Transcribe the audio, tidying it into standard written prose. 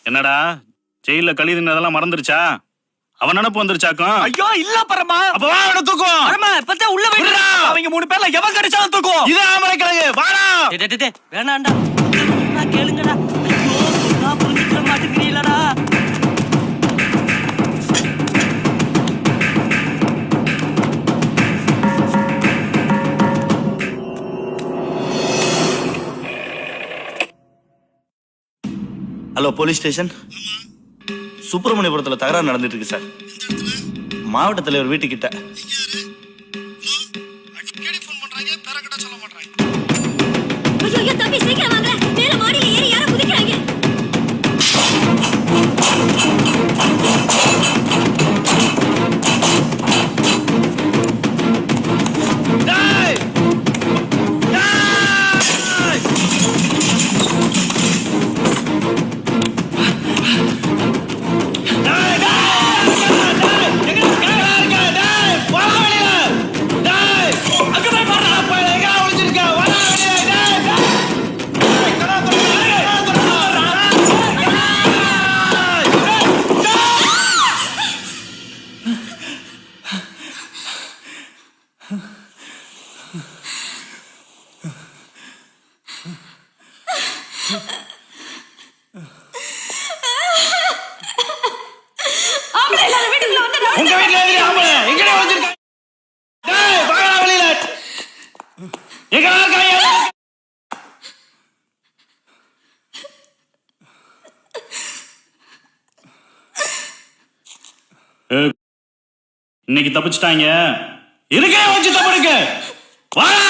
என்னடா ஜெயில கழிதுனதெல்லாம் மறந்துருச்சா? அவன் நினைப்பு வந்துருச்சாக்கும். ஐயோ இல்ல பரமா. அப்ப வா அவன தூக்கும். பரமா இப்பதான் உள்ள வைடா. அவங்க 3 பேர்ல எவன் கடிச்சாலும் தூக்கும். இது ஆமலை கிழங்கு. வாடா. டேய் வேணாம்டா. நான் கேளுங்கடா. ஐயோ நான் புரிஞ்சிக்க மாட்டேங்கிறீங்களடா. Hello police station. சுப்பிரமணியபுரத்தில் தகராறு நடந்துட்டு இருக்கு சார். மாவட்ட தலைவர் வீட்டுக்கிட்ட. உங்க வீட்ல எதிரி ஆம்பளை எங்கடா வச்சிருக்க? டேய் வாடா வெளியில. எங்க இருக்காயா? இன்னைக்கு தப்பிச்சிட்டாங்க. இருக்கே வச்சு தப்பிடுங்க. வாடா.